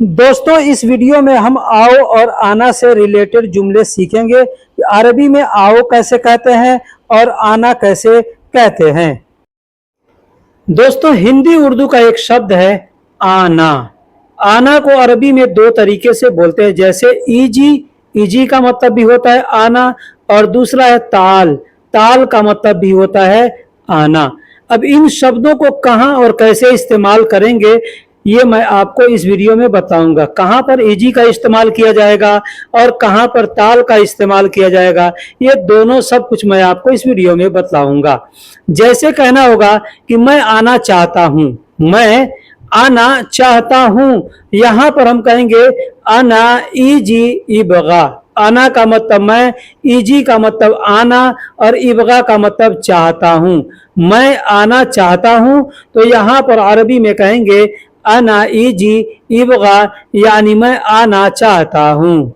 दोस्तों, इस वीडियो में हम आओ और आना से रिलेटेड जुमले सीखेंगे कि अरबी में आओ कैसे कहते हैं और आना कैसे कहते हैं। दोस्तों, हिंदी उर्दू का एक शब्द है आना। आना को अरबी में दो तरीके से बोलते हैं, जैसे ईजी। ईजी का मतलब भी होता है आना, और दूसरा है ताल। ताल का मतलब भी होता है आना। अब इन शब्दों को कहाँ और कैसे इस्तेमाल करेंगे, ये मैं आपको इस वीडियो में बताऊंगा। कहाँ पर ईजी का इस्तेमाल किया जाएगा और कहाँ पर ताल का इस्तेमाल किया जाएगा, ये दोनों सब कुछ मैं आपको इस वीडियो में बताऊंगा। जैसे कहना होगा कि मैं आना चाहता हूं। मैं आना चाहता हूं, यहां पर हम कहेंगे आना ईजी इबगा। आना का मतलब मैं, ईजी का मतलब आना, और इबगा का मतलब चाहता हूं। मैं आना चाहता हूं, तो यहां पर अरबी में कहेंगे आना ईजी इबगा, यानी मैं आना चाहता हूं।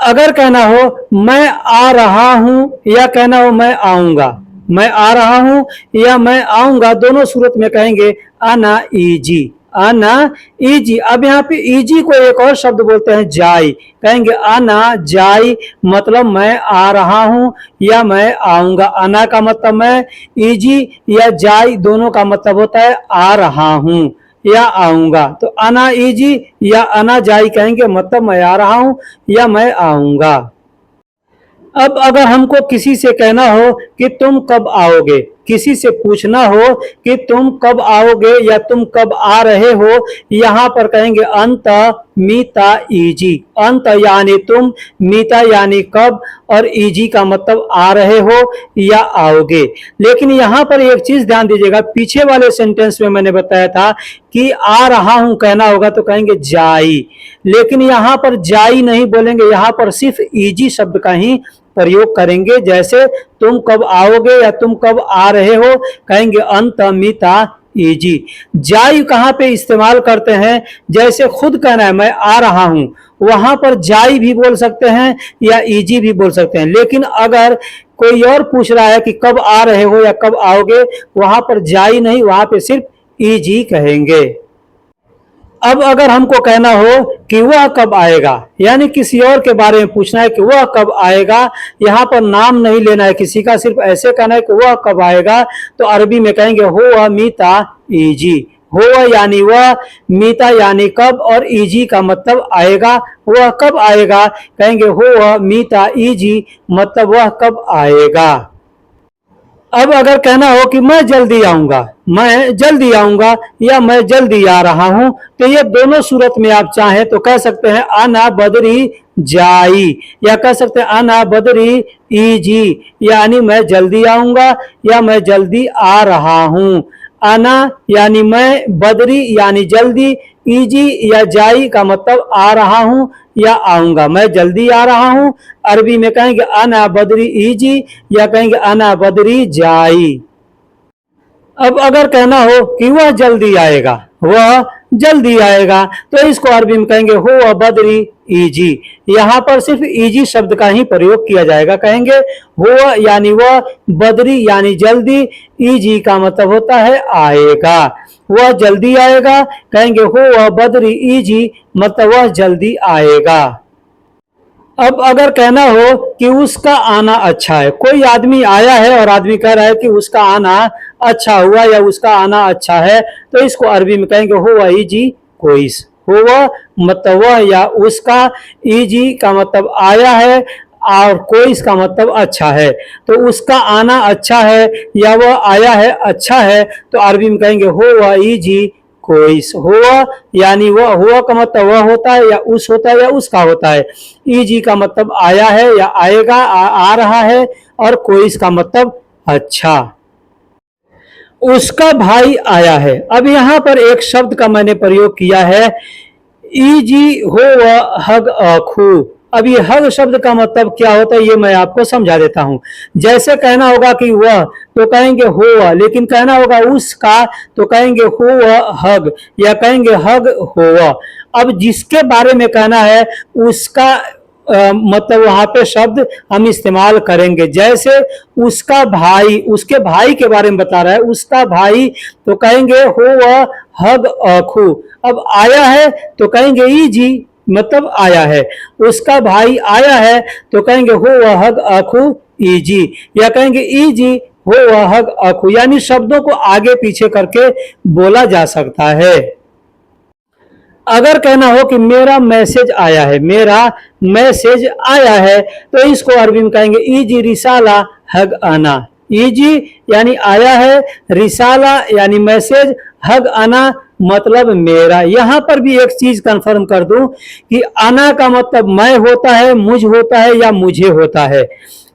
अगर कहना हो मैं आ रहा हूं, या कहना हो मैं आऊंगा। मैं आ रहा हूं या मैं आऊंगा, दोनों सूरत में कहेंगे आना ईजी। आना ईजी। अब यहाँ पे ईजी को एक और शब्द बोलते हैं जाई। कहेंगे आना जाई, मतलब मैं आ रहा हूं या मैं आऊंगा। आना का मतलब मैं, ईजी या जाई दोनों का मतलब होता है आ रहा हूं या आऊंगा। तो आना ईजी या आना जाई कहेंगे, मतलब मैं आ रहा हूं या मैं आऊंगा। अब अगर हमको किसी से कहना हो कि तुम कब आओगे, किसी से पूछना हो कि तुम कब आओगे या तुम कब आ रहे हो, यहां पर कहेंगे अंत मीता ईजी। अंत यानी तुम, मीता यानी कब, और ईजी का मतलब आ रहे हो या आओगे। लेकिन यहां पर एक चीज ध्यान दीजिएगा, पीछे वाले सेंटेंस में मैंने बताया था कि आ रहा हूं कहना होगा तो कहेंगे जाई, लेकिन यहां पर जाई नहीं बोलेंगे, यहां पर सिर्फ ईजी शब्द का ही प्रयोग करेंगे। जैसे तुम कब आओगे या तुम कब आ रहे हो, कहेंगे अंत मीता ईजी। जाई कहां पे इस्तेमाल करते हैं, जैसे खुद कहना है मैं आ रहा हूं, वहां पर जाई भी बोल सकते हैं या ईजी भी बोल सकते हैं। लेकिन अगर कोई और पूछ रहा है कि कब आ रहे हो या कब आओगे, वहां पर जाई नहीं, वहां पे सिर्फ ईजी कहेंगे। अब अगर हमको कहना हो कि वह कब आएगा, यानी किसी और के बारे में पूछना है कि वह कब आएगा, यहाँ पर नाम नहीं लेना है किसी का, सिर्फ ऐसे कहना है कि वह कब आएगा, तो अरबी में कहेंगे हो मीता ईजी। हो यानी वह, मीता यानी कब, और ईजी का मतलब आएगा। वह कब आएगा, कहेंगे हो मीता ईजी, मतलब वह कब आएगा। अब अगर कहना हो कि मैं जल्दी आऊंगा, मैं जल्दी आऊंगा या मैं जल्दी आ रहा हूं, तो ये दोनों सूरत में आप चाहें तो कह सकते हैं आना बदरी जाई, या कह सकते हैं आना बदरी ईजी, यानी मैं जल्दी आऊंगा या मैं जल्दी आ रहा हूं। आना यानी मैं, बदरी यानी जल्दी, ईजी या जाई का मतलब आ रहा हूं या आऊंगा, मैं जल्दी आ रहा हूं। अरबी में कहेंगे आना बदरी ईजी, या कहेंगे आना बदरी जाई। अब अगर कहना हो कि वह जल्दी आएगा, वह जल्दी आएगा, तो इसको अरबी में कहेंगे हो बदरी ईजी। यहां पर सिर्फ ईजी शब्द का ही प्रयोग किया जाएगा। कहेंगे हो यानी वह, बदरी यानी जल्दी, ईजी का मतलब होता है आएगा। वह जल्दी आएगा, कहेंगे हो बदरी ईजी, मतलब वह जल्दी आएगा। अब अगर कहना हो कि उसका आना अच्छा है, कोई आदमी आया है और आदमी कह रहा है कि उसका आना अच्छा हुआ या उसका आना अच्छा है, तो इसको अरबी में कहेंगे हुआ ईजी कोइस। हुआ मतलब वह या उसका, ईजी का मतलब आया है, और कोइस का मतलब अच्छा है। तो उसका आना अच्छा है या वह आया है अच्छा है, तो अरबी में कहेंगे हुआ ईजी कोइस। हुआ यानी वह, हुआ का मतलब वह होता है या उस होता है या उसका होता है। ईजी का मतलब आया है या आएगा, आ रहा है, और कोइस का मतलब अच्छा। उसका भाई आया है। अब यहां पर एक शब्द का मैंने प्रयोग किया है, ईजी हो हग अखू। अब ये हग शब्द का मतलब क्या होता है, ये मैं आपको समझा देता हूं। जैसे कहना होगा कि वह, तो कहेंगे हो, लेकिन कहना होगा उसका, तो कहेंगे हो हग, या कहेंगे हग हो। अब जिसके बारे में कहना है उसका मतलब वहां पे शब्द हम इस्तेमाल करेंगे। जैसे उसका भाई, उसके भाई के बारे में बता रहा है, उसका भाई, तो कहेंगे हो हग आखू। अब आया है तो कहेंगे इजी, मतलब आया है। उसका भाई आया है तो कहेंगे हो वह हग आखू इजी, या कहेंगे इजी हो वह हग आखू। यानी शब्दों को आगे पीछे करके बोला जा सकता है। अगर कहना हो कि मेरा मैसेज आया है, मेरा मैसेज आया है, तो इसको अरबी में कहेंगे इजी रिसाला हग आना। इजी यानी आया है, रिसाला यानी मैसेज, हग आना मतलब मेरा। यहां पर भी एक चीज कंफर्म कर दूं कि आना का मतलब मैं होता है, मुझ होता है या मुझे होता है,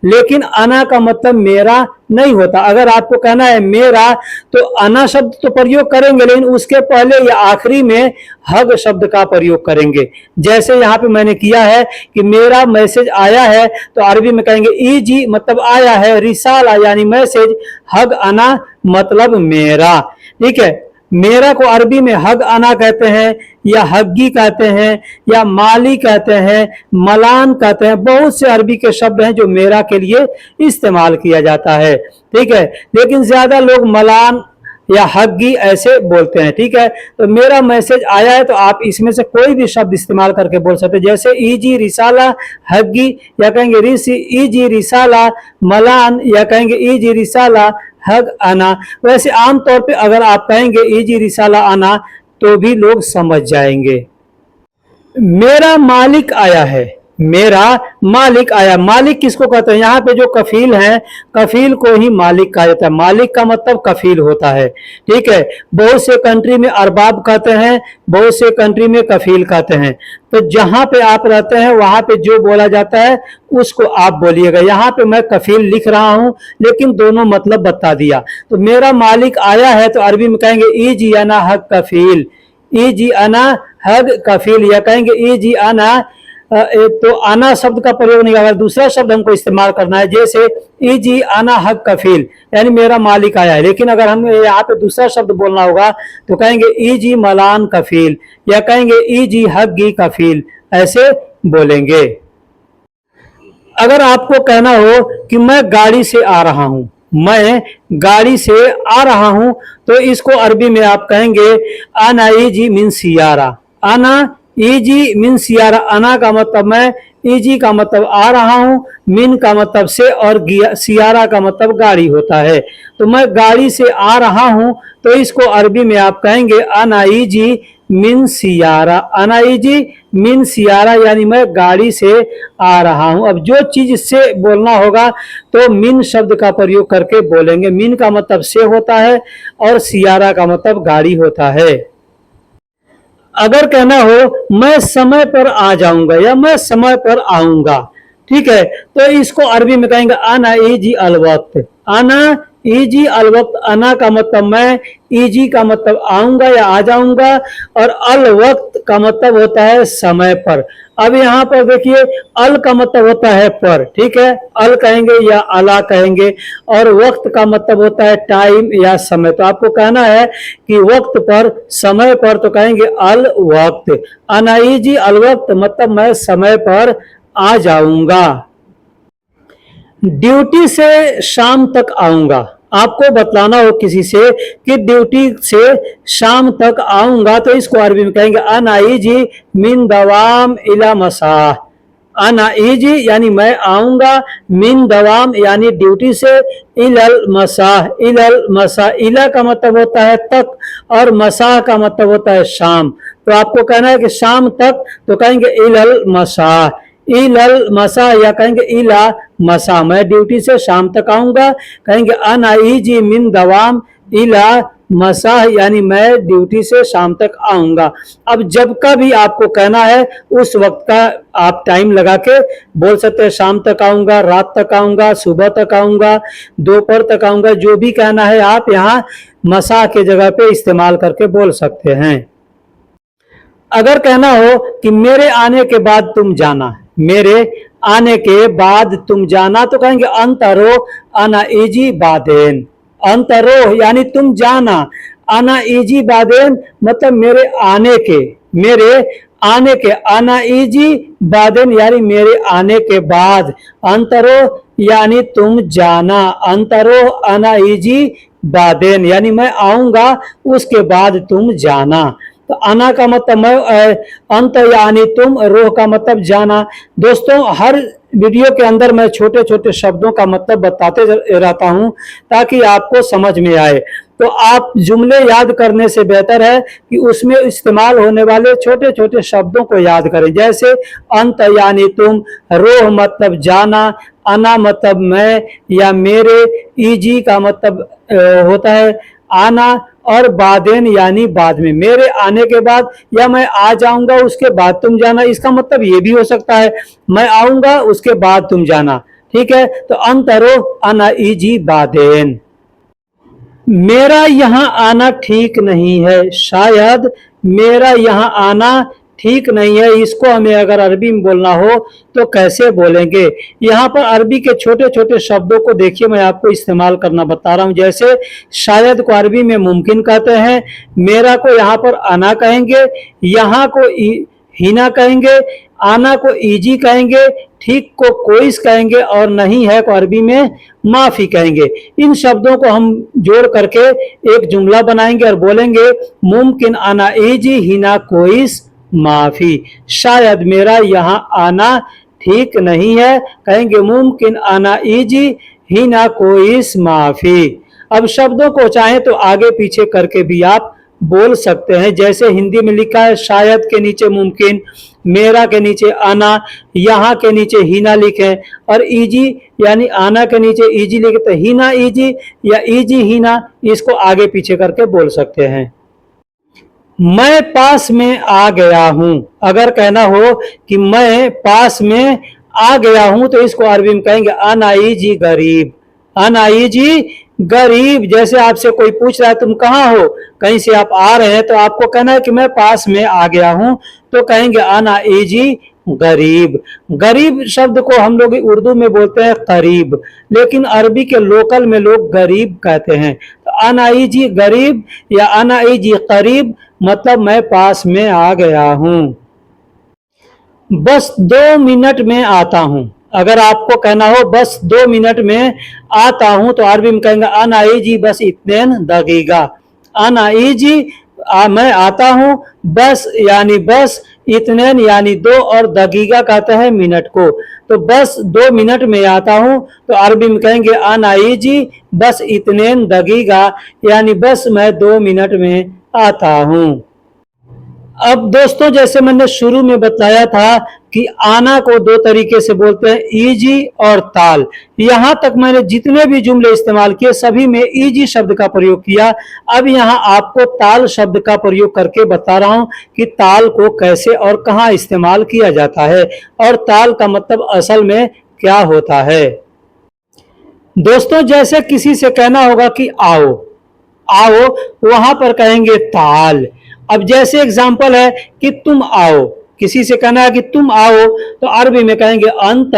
लेकिन अना का मतलब मेरा नहीं होता। अगर आपको कहना है मेरा, तो अना शब्द तो प्रयोग करेंगे, लेकिन उसके पहले या आखिरी में हग शब्द का प्रयोग करेंगे। जैसे यहाँ पे मैंने किया है कि मेरा मैसेज आया है, तो अरबी में कहेंगे इजी मतलब आया है, रिसाला यानी मैसेज, हग अना मतलब मेरा। ठीक है, मेरा को अरबी में हग अना कहते हैं, या हग्गी कहते हैं, या माली कहते हैं, मलान कहते हैं। बहुत से अरबी के शब्द हैं जो मेरा के लिए इस्तेमाल किया जाता है। ठीक है, लेकिन ज्यादा लोग मलान या हग्गी ऐसे बोलते हैं। ठीक है, तो मेरा मैसेज आया है, तो आप इसमें से कोई भी शब्द इस्तेमाल करके बोल सकते हैं। जैसे इजी रिसाला हग्गी, या कहेंगे रिसी इजी रिसाला मलान, या कहेंगे इजी रिसाला हग आना। वैसे आमतौर पे अगर आप कहेंगे इजी रिसाला आना तो भी लोग समझ जाएंगे। मेरा मालिक आया है, मेरा मालिक आया। मालिक किसको कहते हैं? यहाँ पे जो कफील है, कफील को ही मालिक कहा जाता है। मालिक का मतलब कफील होता है। ठीक है, बहुत से कंट्री में अरबाब कहते हैं, बहुत से कंट्री में कफील कहते हैं। तो जहां पे आप रहते हैं वहां पे जो बोला जाता है उसको आप बोलिएगा। यहाँ पे मैं कफील लिख रहा हूं, लेकिन दोनों मतलब बता दिया। तो मेरा मालिक आया है, तो अरबी में कहेंगे इजी अना हक कफील, इजी अना हग कफील, या कहेंगे इजी अना। तो आना शब्द का प्रयोग नहीं, अगर दूसरा शब्द हमको इस्तेमाल करना है, जैसे इजी आना हक कफील, यानी मेरा मालिक आया है, लेकिन अगर हमें यहाँ पे दूसरा शब्द बोलना होगा तो कहेंगे इजी मलान कफील, या कहेंगे इजी हग्गी कफील, ऐसे बोलेंगे। अगर आपको कहना हो कि मैं गाड़ी से आ रहा हूं, मैं गाड़ी से आ रहा हूं, तो इसको अरबी में आप कहेंगे आना इजी मिन सियारा। आना इजी मिन सियारा। आना का मतलब मैं, इजी का मतलब आ रहा हूं, मिन का मतलब से, और सियारा का मतलब गाड़ी होता है। तो मैं गाड़ी से आ रहा हूं, तो इसको अरबी में आप कहेंगे आना इजी मिन सियारा। आना इजी मिन सियारा यानी मैं गाड़ी से आ रहा हूं। अब जो चीज से बोलना होगा तो मिन शब्द का प्रयोग करके बोलेंगे। मिन का मतलब से होता है और सियारा का मतलब गाड़ी होता है। अगर कहना हो मैं समय पर आ जाऊंगा या मैं समय पर आऊंगा, ठीक है, तो इसको अरबी में कहेंगे आना इजी अल वक्त। आना इजी अल वक्त। आना का मतलब मैं, इजी का मतलब आऊंगा या आ जाऊंगा, और अल वक्त का मतलब होता है समय पर। अब यहाँ पर देखिए, अल का मतलब होता है पर, ठीक है, अल कहेंगे या अला कहेंगे, और वक्त का मतलब होता है टाइम या समय। तो आपको कहना है कि वक्त पर, समय पर, तो कहेंगे अल वक्त। अनाइजी अल वक्त मतलब मैं समय पर आ जाऊंगा। ड्यूटी से शाम तक आऊंगा। आपको बतलाना हो किसी से कि ड्यूटी से शाम तक आऊंगा, तो इसको अरबी में कहेंगे अनाइजी मिन दवाम इला मसा। अनाइजी यानी मैं आऊंगा, मिन दवाम यानी ड्यूटी से, इलल मसा। इलल मसा, इला का मतलब होता है तक, और मसा का मतलब होता है शाम। तो आपको कहना है कि शाम तक, तो कहेंगे इलल मसा। इलल मसा, या कहेंगे इला मसा, मैं ड्यूटी से शाम तक आऊंगा। कहेंगे अनाइजी मिन दवाम इला मसा, यानी मैं ड्यूटी से शाम तक आऊंगा। अब जब का भी आपको कहना है उस वक्त का आप टाइम लगा के बोल सकते हैं। शाम तक आऊंगा, रात तक आऊंगा, सुबह तक आऊंगा, दोपहर तक आऊंगा, जो भी कहना है आप यहाँ मसा के जगह पे इस्तेमाल करके बोल सकते हैं। अगर कहना हो कि मेरे आने के बाद तुम जाना, मेरे आने के बाद तुम जाना, तो कहेंगे अंतरो अना इजी बादेन। अंतरो यानी तुम जाना, अना इजी बादेन मतलब मेरे आने के, मेरे आने के, अना इजी बादेन यानी मेरे आने के बाद। अंतरो यानी तुम जाना, अंतरो अना इजी बादेन, यानी मैं आऊंगा उसके बाद तुम जाना। तो आना का मतलब मैं, अंत यानी तुम, रोह का मतलब जाना। दोस्तों हर वीडियो के अंदर मैं छोटे छोटे शब्दों का मतलब बताते रहता हूं ताकि आपको समझ में आए। तो आप जुमले याद करने से बेहतर है कि उसमें इस्तेमाल होने वाले छोटे छोटे शब्दों को याद करें। जैसे अंत यानी तुम, रोह मतलब जाना, आना मतलब मैं या मेरे, ईजी का मतलब होता है आना, और बादेन यानी बाद में, मेरे आने के बाद, या मैं आ जाऊंगा उसके बाद तुम जाना। इसका मतलब ये भी हो सकता है मैं आऊंगा उसके बाद तुम जाना। ठीक है, तो अंतरो अना इजी बादेन। मेरा यहाँ आना ठीक नहीं है, शायद मेरा यहाँ आना ठीक नहीं है, इसको हमें अगर अरबी में बोलना हो तो कैसे बोलेंगे। यहाँ पर अरबी के छोटे छोटे शब्दों को देखिए मैं आपको इस्तेमाल करना बता रहा हूँ। जैसे शायद को अरबी में मुमकिन कहते हैं, मेरा को यहाँ पर आना कहेंगे, यहाँ को हिना कहेंगे, आना को इजी कहेंगे, ठीक को कोइस कहेंगे, और नहीं है को अरबी में माफी कहेंगे। इन शब्दों को हम जोड़ करके एक जुमला बनाएंगे और बोलेंगे मुमकिन आना इजी हिना कोइस माफी। शायद मेरा यहाँ आना ठीक नहीं है, कहेंगे मुमकिन आना इजी हिना कोइस माफी। अब शब्दों को चाहे तो आगे पीछे करके भी आप बोल सकते हैं। जैसे हिंदी में लिखा है शायद के नीचे मुमकिन, मेरा के नीचे आना, यहाँ के नीचे हिना लिखे, और इजी यानी आना के नीचे इजी लिखे तो हिना इजी या इजी हिना, इसको आगे पीछे करके बोल सकते हैं। मैं पास में आ गया हूं, अगर कहना हो कि मैं पास में आ गया हूं तो इसको अरबी में कहेंगे अनाइजी गरीब। अनाइजी गरीब, जैसे आपसे कोई पूछ रहा है तुम कहाँ हो, कहीं से आप आ रहे हैं तो आपको कहना है कि मैं पास में आ गया हूं, तो कहेंगे अनाइजी गरीब। गरीब शब्द को हम लोग उर्दू में बोलते हैं करीब, लेकिन अरबी के लोकल में लोग गरीब कहते हैं। तो अनाइजी गरीब या अनाइजी करीब मतलब मैं पास में आ गया हूं। बस 2 मिनट में आता हूं, अगर आपको कहना हो बस 2 मिनट में आता हूं तो अरबी में कहेंगे अनाइजी बस इत्नेन दगीगा। अनाइजी मैं आता हूं, बस यानी बस, इत्नेन यानी 2, और दगीगा कहते हैं मिनट को। तो बस 2 मिनट में आता हूं तो अरबी में कहेंगे अनाइजी बस इत्नेन दगीगा, यानी बस मैं 2 मिनट में आता हूं। अब दोस्तों जैसे मैंने शुरू में बताया था कि आना को 2 तरीके से बोलते हैं, इजी और ताल। यहां तक मैंने जितने भी जुमले इस्तेमाल किए सभी में इजी शब्द का प्रयोग किया। अब यहां आपको ताल शब्द का प्रयोग करके बता रहा हूं कि ताल को कैसे और कहां इस्तेमाल किया जाता है, और ताल का मतलब असल में क्या होता है। दोस्तों जैसे किसी से कहना होगा कि आओ, आओ, वहां पर कहेंगे ताल। अब जैसे एग्जाम्पल है कि तुम आओ, किसी से कहना है कि तुम आओ तो अरबी में कहेंगे अंत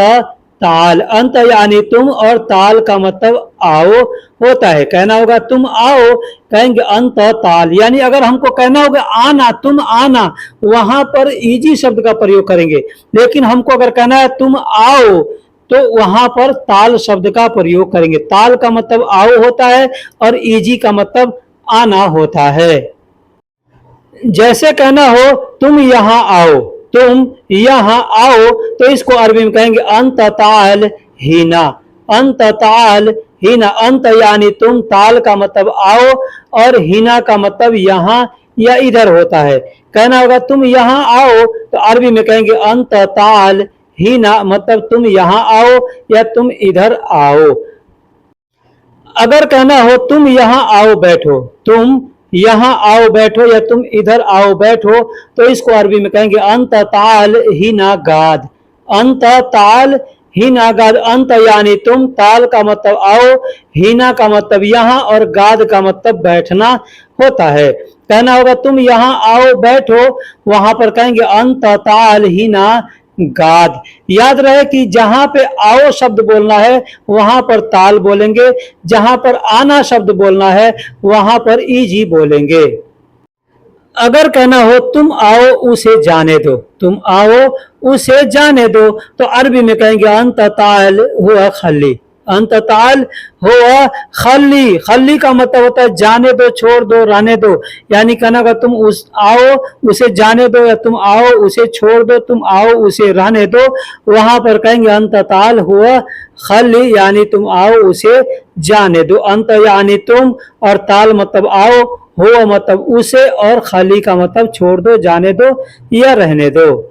ताल। अंत यानी तुम, और ताल का मतलब आओ होता है। कहना होगा तुम आओ, कहेंगे अंत ताल। यानी अगर हमको कहना होगा आना, तुम आना, वहां पर इजी शब्द का प्रयोग करेंगे। लेकिन हमको अगर कहना है तुम आओ तो वहां पर ताल शब्द का प्रयोग करेंगे। ताल का मतलब आओ होता है और इजी का मतलब आना होता है। जैसे कहना हो तुम यहाँ आओ, तुम यहाँ आओ तो इसको अरबी में कहेंगे अंत ताल हीना। अंत ताल हीना, अंत यानी तुम, ताल का मतलब आओ, और हीना का मतलब यहाँ या इधर होता है। कहना होगा तुम यहाँ आओ तो अरबी में कहेंगे अंत ताल हीना, मतलब तुम यहाँ आओ या तुम इधर आओ। अगर कहना हो तुम यहाँ आओ बैठो, तुम यहाँ आओ बैठो या तुम इधर आओ बैठो तो इसको अरबी में कहेंगे अंत ताल ही ना गाद। अंत ताल ही ना गाद, अंत यानी तुम, ताल का मतलब आओ, हीना का मतलब यहाँ, और गाद का मतलब बैठना होता है। कहना होगा तुम यहाँ आओ बैठो, वहां पर कहेंगे अंत ताल ही ना गाद। याद रहे कि जहां पे आओ शब्द बोलना है वहां पर ताल बोलेंगे, जहां पर आना शब्द बोलना है वहां पर इजी बोलेंगे। अगर कहना हो तुम आओ उसे जाने दो, तुम आओ उसे जाने दो तो अरबी में कहेंगे अंत ताल हुआ खली। अंत ताल हुआ खल्ली, खल्ली का मतलब होता है जाने दो, छोड़ दो, रहने दो। यानी कहना अगर तुम उस आओ उसे जाने दो, या तुम आओ उसे छोड़ दो, तुम आओ उसे रहने दो, वहां पर कहेंगे अंत ताल हुआ खल्ली, यानी तुम आओ उसे जाने दो। अंत यानी तुम, और ताल मतलब आओ, हो मतलब उसे, और खाली का मतलब छोड़ दो, जाने दो या रहने दो।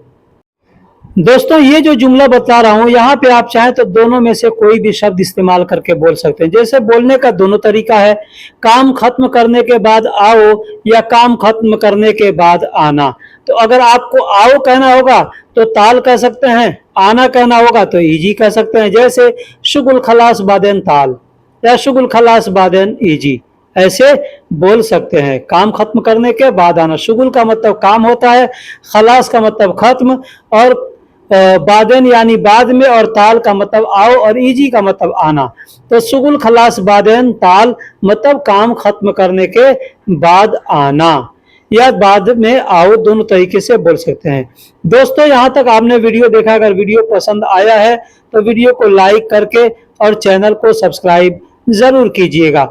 दोस्तों ये जो जुमला बता रहा हूं यहाँ पे आप चाहें तो दोनों में से कोई भी शब्द इस्तेमाल करके बोल सकते हैं। जैसे बोलने का दोनों तरीका है, काम खत्म करने के बाद आओ या काम खत्म करने के बाद आना। तो अगर आपको आओ कहना होगा तो ताल कह सकते हैं, आना कहना होगा तो ईजी कह सकते हैं। जैसे शुगुल खलास बादेन ताल या शुगुल खलास बादेन ईजी, ऐसे बोल सकते हैं। काम खत्म करने के बाद आना, शुगुल का मतलब काम होता है, खलास का मतलब खत्म, और बादेन यानी बाद में, और ताल का मतलब आओ, और ईजी का मतलब आना। तो शुगुल खलास बादेन ताल मतलब काम खत्म करने के बाद आना या बाद में आओ, दोनों तरीके से बोल सकते हैं। दोस्तों यहाँ तक आपने वीडियो देखा, अगर वीडियो पसंद आया है तो वीडियो को लाइक करके और चैनल को सब्सक्राइब जरूर कीजिएगा।